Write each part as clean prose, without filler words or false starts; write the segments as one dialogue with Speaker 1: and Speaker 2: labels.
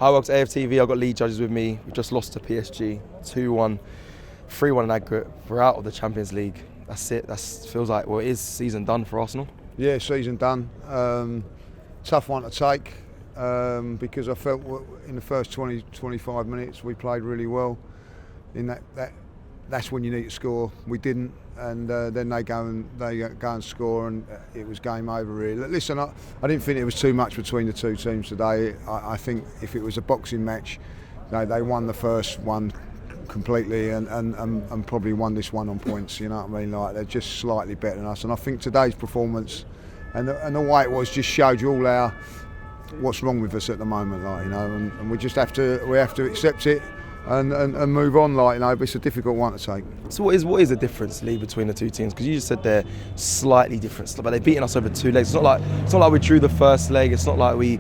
Speaker 1: I worked at AFTV, I've got lead judges with me. We've just lost to PSG, 2-1, 3-1 in aggregate. We're out of the Champions League. That's it. That feels like, well, it is season done for Arsenal.
Speaker 2: Yeah, season done. Tough one to take because I felt in the first 20-25 minutes we played really well. In that's when you need to score. We didn't, and then they go and score, and it was game over. Really. Listen, I didn't think it was too much between the two teams today. I think if it was a boxing match, they won the first one completely and probably won this one on points. You know what I mean? Like, they're just slightly better than us, and I think today's performance and the way it was just showed you all what's wrong with us at the moment. Like, you know, and we just have to accept it. And move on, like, you know, but it's a difficult one to take.
Speaker 1: So what is the difference, Lee, between the two teams? Because you just said they're slightly different, but they've beaten us over 2 legs. It's not like we drew the first leg. It's not like we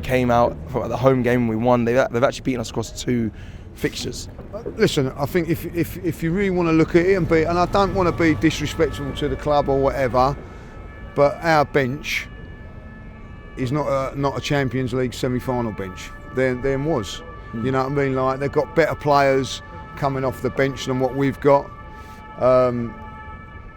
Speaker 1: came out from the home game and we won. They've actually beaten us across 2 fixtures.
Speaker 2: Listen, I think if you really want to look at it and I don't want to be disrespectful to the club or whatever, but our bench is not a Champions League semi-final bench. There was. You know what I mean? Like, they've got better players coming off the bench than what we've got. You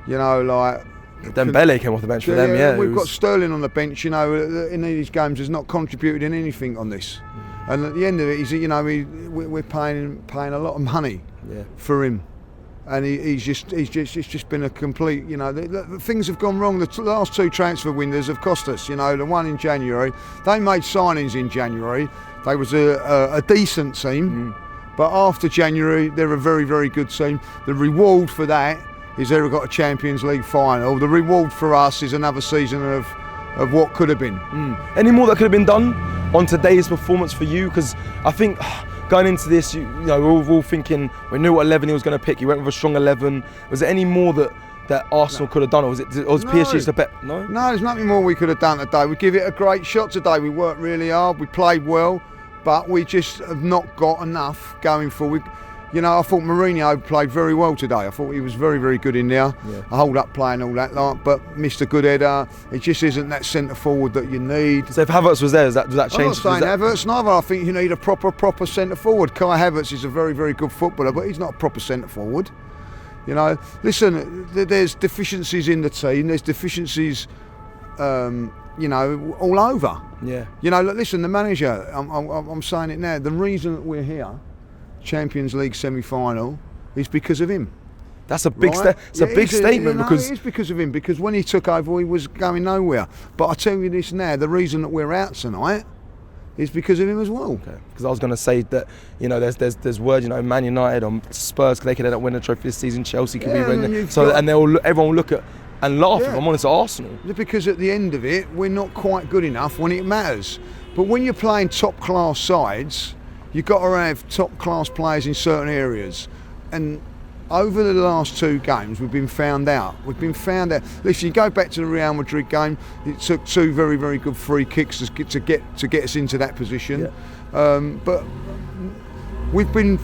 Speaker 2: know, like,
Speaker 1: Dembele came off the bench for them. Yeah,
Speaker 2: we've got Sterling on the bench. You know, in these games, has not contributed in anything on this. And at the end of it, you know, we're paying a lot of money for him, and it's just been a complete. You know, the things have gone wrong. The last 2 transfer windows have cost us. You know, the one in January, they made signings in January. They was a decent team, but after January, they're a very, very good team. The reward for that is they've got a Champions League final. The reward for us is another season of what could have been.
Speaker 1: Any more that could have been done on today's performance for you? Because I think going into this, you know, we're all thinking we knew what 11 he was going to pick. He went with a strong 11. Was there any more that Arsenal could have done, or was PSG just a bet? No,
Speaker 2: there's nothing more we could have done today. We give it a great shot today. We worked really hard. We played well, but we just have not got enough going forward. You know, I thought Mourinho played very well today. I thought he was very, very good in there. A hold up play and all that, like, but missed a good header. It just isn't that centre forward that you need.
Speaker 1: So if Havertz was there, does that change?
Speaker 2: I'm not saying Havertz neither. I think you need a proper centre forward. Kai Havertz is a very, very good footballer, but he's not a proper centre forward. You know, listen, there's deficiencies in the team. There's deficiencies, you know, all over.
Speaker 1: Yeah.
Speaker 2: You know, look, listen, the manager, I'm saying it now, the reason that we're here, Champions League semi-final, is because of him.
Speaker 1: That's a big big statement, because
Speaker 2: it is because of him, because when he took over, he was going nowhere. But I tell you this now, the reason that we're out tonight is because of him as well.
Speaker 1: Okay. Because I was going to say that, you know, there's word, you know, Man United or Spurs, they could end up winning a trophy this season. Chelsea could be winning. So everyone will look at and laugh if I'm honest at Arsenal.
Speaker 2: Because at the end of it, we're not quite good enough when it matters. But when you're playing top class sides, you've got to have top class players in certain areas. And over the last 2 games, we've been found out. If you go back to the Real Madrid game, it took 2 very, very good free kicks to get us into that position. But we've been.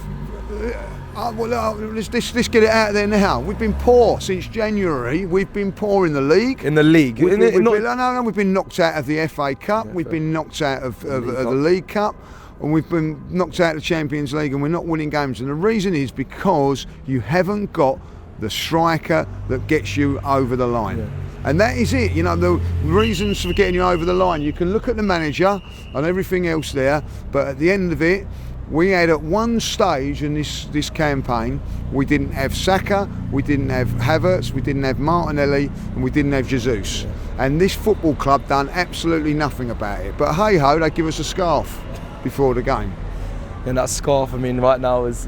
Speaker 2: Let's get it out there now. We've been poor since January. We've been poor in the league.
Speaker 1: We've
Speaker 2: been knocked out of the FA Cup. We've been knocked out of the League Cup. And we've been knocked out of the Champions League, and we're not winning games. And the reason is because you haven't got the striker that gets you over the line. And that is it. You know, the reasons for getting you over the line. You can look at the manager and everything else there, but at the end of it, we had at one stage in this campaign, we didn't have Saka, we didn't have Havertz, we didn't have Martinelli, and we didn't have Jesus. And this football club done absolutely nothing about it. But hey ho, they give us a scarf before the game.
Speaker 1: And that scarf, I mean, right now is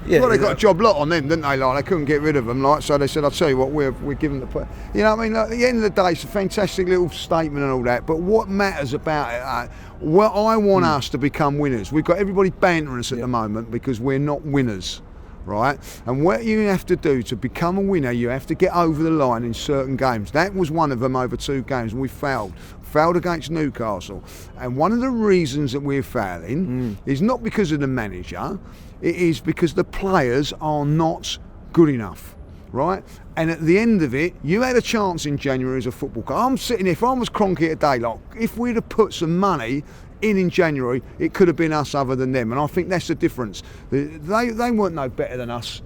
Speaker 2: well, they got a job lot on them, didn't they? Like, they couldn't get rid of them, like, so they said, I'll tell you what, we're giving the, you know what I mean? Like, at the end of the day, it's a fantastic little statement and all that, but what matters about it, well, I want us to become winners. We've got everybody bantering us at the moment because we're not winners, right? And what you have to do to become a winner, you have to get over the line in certain games. That was one of them over 2 games, and we failed against Newcastle. And one of the reasons that we're failing is not because of the manager, it is because the players are not good enough, right? And at the end of it, you had a chance in January as a football club. I'm sitting here, if I was Kroenke today, like, if we'd have put some money in January, it could have been us other than them, and I think that's the difference. They weren't no better than us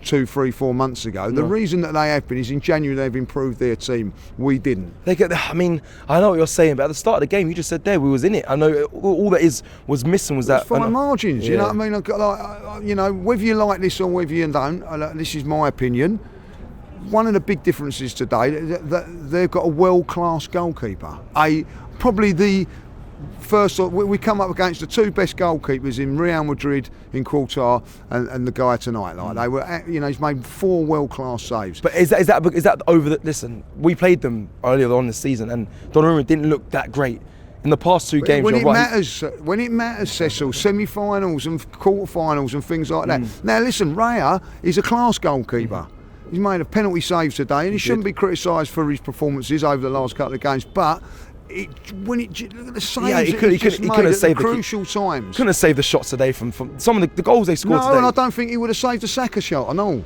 Speaker 2: 2, 3, 4 months ago. The reason that they have been is in January they've improved their team. We didn't.
Speaker 1: I mean, I know what you're saying, but at the start of the game, you just said there we was in it. I know all that was missing was that
Speaker 2: fine margins. You know what I mean? Like, you know, whether you like this or whether you don't, this is my opinion. One of the big differences today, that they've got a world-class goalkeeper. Probably the first, we come up against the 2 best goalkeepers in Real Madrid, in Quartar, and the guy tonight. Like they were, you know, he's made 4 world-class saves.
Speaker 1: But is that over the? Listen, we played them earlier on this season, and Donnarumma didn't look that great in the past 2 games.
Speaker 2: When it matters, Cecil, semi-finals and quarter-finals and things like that. Now listen, Raya is a class goalkeeper. He's made a penalty save today, and he shouldn't be criticised for his performances over the last couple of games. But look at the saves, he couldn't have saved crucial times.
Speaker 1: Couldn't have saved the shots today from some of the goals they scored today.
Speaker 2: No, and I don't think he would have saved the Saka shot. I know.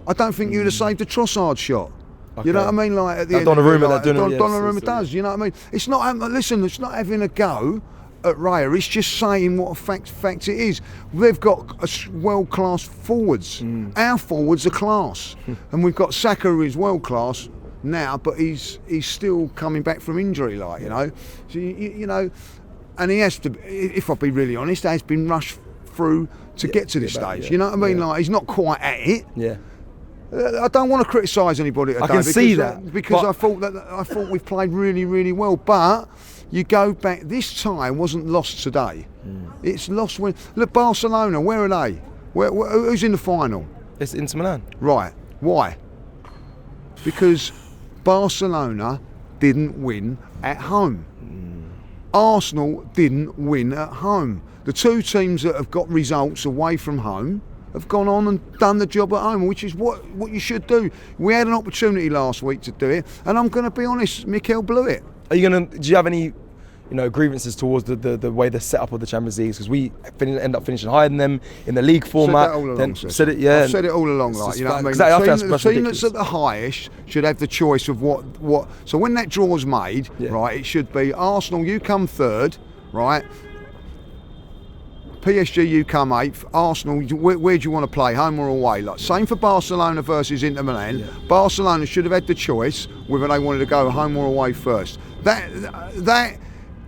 Speaker 2: I don't think he would have saved the Trossard shot. Okay. You know what I mean? Like at the end, Donnarumma does. You know what I mean? It's not. Listen, it's not having a go at Raya. It's just saying what a fact it is. They've got world-class forwards. Our forwards are class, and we've got Saka, who is world-class now, but he's still coming back from injury, like, you know. So you know, and he has to. If I'll be really honest, has been rushed through to get to this stage. You know what I mean? Like, he's not quite at it.
Speaker 1: Yeah.
Speaker 2: I don't want to criticise anybody today.
Speaker 1: I can see that
Speaker 2: because I thought we've played really, really well, but. You go back, this time wasn't lost today. It's lost when... Look, Barcelona, where are they? Who's in the final?
Speaker 1: It's Inter Milan.
Speaker 2: Right. Why? Because Barcelona didn't win at home. Arsenal didn't win at home. The 2 teams that have got results away from home have gone on and done the job at home, which is what you should do. We had an opportunity last week to do it, and I'm going to be honest, Mikel blew it.
Speaker 1: Do you have any, grievances towards the way the setup of the Champions League? Because we end up finishing higher than them in the league format.
Speaker 2: I've said it all along, like, you know what I mean? The team that's at the highest should have the choice of what. So when that draw's made, right, it should be Arsenal, you come 3rd, right? PSG, you come 8th. Arsenal, where do you want to play, home or away? Like, same for Barcelona versus Inter Milan. Barcelona should have had the choice whether they wanted to go home or away first.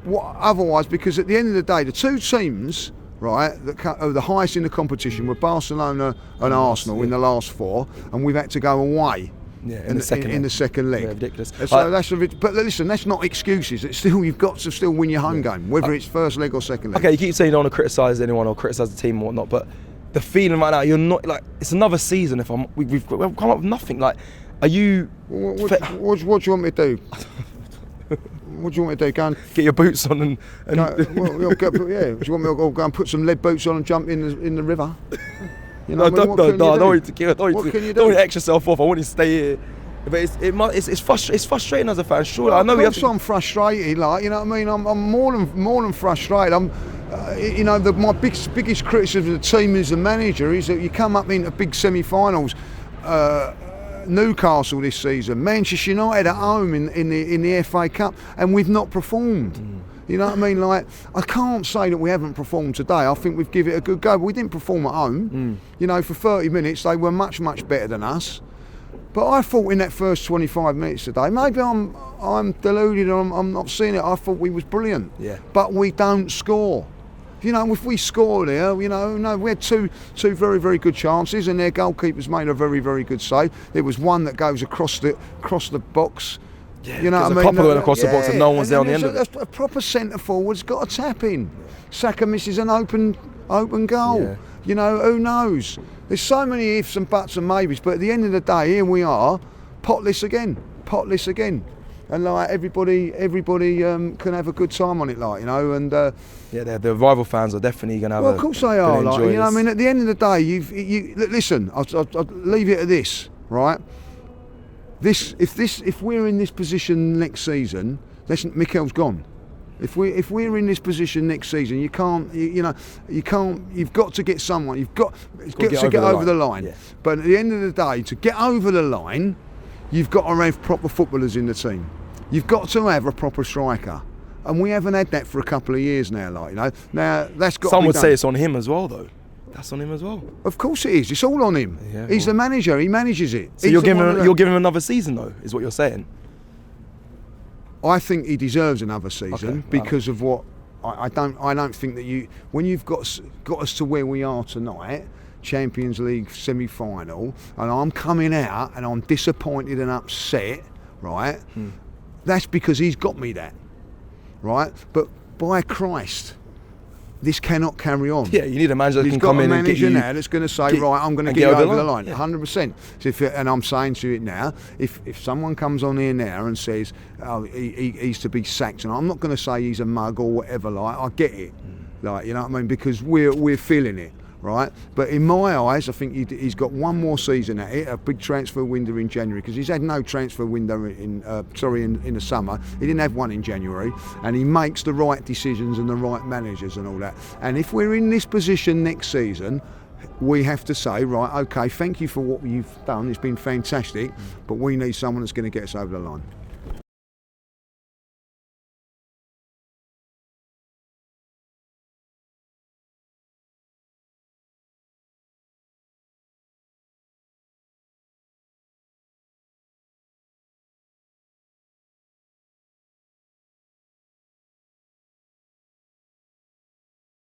Speaker 2: Otherwise, because at the end of the day, the 2 teams, right, that are the highest in the competition were Barcelona and Arsenal in the last 4, and we've had to go away. In the second leg.
Speaker 1: Yeah, ridiculous.
Speaker 2: So but listen, that's not excuses. It's still, you've got to still win your home game, whether it's first leg or second leg.
Speaker 1: Okay, you keep saying you don't want to criticise anyone or criticise the team or whatnot, but the feeling right now, you're not, like, it's another season. We've come up with nothing. Like, are you?
Speaker 2: What do you want me to do? What do you want me to do? Go and
Speaker 1: get your boots on and
Speaker 2: do you want me to go and put some lead boots on and jump in the river? You know,
Speaker 1: don't want to X yourself off. I want you to stay here. But it's frustrating as a fan. Sure, I know we have to.
Speaker 2: I'm frustrated. Like, you know what I mean? I'm more than frustrated. My biggest criticism of the team as a manager is that you come up into big semi-finals. Newcastle this season, Manchester United at home in the FA Cup, and we've not performed. You know what I mean? Like, I can't say that we haven't performed today. I think we've given it a good go, but we didn't perform at home. You know, for 30 minutes they were much better than us. But I thought in that first 25 minutes today, maybe I'm deluded, I'm not seeing it. I thought we was brilliant.
Speaker 1: Yeah.
Speaker 2: But we don't score. You know, if we score there, we had two very, very good chances, and their goalkeepers made a very, very good save. There was one that goes across the box.
Speaker 1: Yeah,
Speaker 2: you know what I mean?
Speaker 1: A couple going across the box and no one's there on the end of it.
Speaker 2: A proper centre forward's got a tap in. Saka misses an open goal.
Speaker 1: Yeah.
Speaker 2: You know, who knows? There's so many ifs and buts and maybes, but at the end of the day, here we are, Potless again. And like everybody can have a good time on it, like, you know. And
Speaker 1: the rival fans are definitely going to have.
Speaker 2: Well, of course they are. Like, you know, I mean, at the end of the day, you listen. I'll leave it at this, right? If we're in this position next season, Mikel's gone. If we're in this position next season, you can't. You've got to get someone. You've got to get over the line. Yeah. But at the end of the day, to get over the line, you've got to have proper footballers in the team. You've got to have a proper striker. and we haven't had that for a couple of years now. Like, you know, now that's got.
Speaker 1: Some
Speaker 2: to be
Speaker 1: would
Speaker 2: done.
Speaker 1: say it's on him as well, though. That's on him as well.
Speaker 2: Of course it is. It's all on him.
Speaker 1: Yeah,
Speaker 2: He's the manager. He manages it.
Speaker 1: So you're giving him another season, though, is what you're saying?
Speaker 2: I think he deserves another season
Speaker 1: Okay,
Speaker 2: because of what I don't think that when you've got us to where we are tonight, Champions League semi-final, and I'm coming out and I'm disappointed and upset, right? That's because he's got me that, right? But by Christ, this cannot carry on.
Speaker 1: Yeah, you need a manager that
Speaker 2: He's
Speaker 1: can
Speaker 2: got
Speaker 1: come
Speaker 2: a
Speaker 1: in and get
Speaker 2: manager
Speaker 1: you.
Speaker 2: now that's going to say, right, I'm going to get you over the line, 100%. So and I'm saying to it now, if someone comes on here now and says, oh, he's to be sacked, and I'm not going to say he's a mug or whatever, like, I get it, like, you know what I mean, because we're feeling it. Right, but in my eyes, I think he's got one more season at it, a big transfer window in January, because he's had no transfer window in the summer. He didn't have one in January, and he makes the right decisions and the right managers and all that. And if we're in this position next season, we have to say, right, okay, thank you for what you've done. It's been fantastic, but we need someone that's going to get us over the line.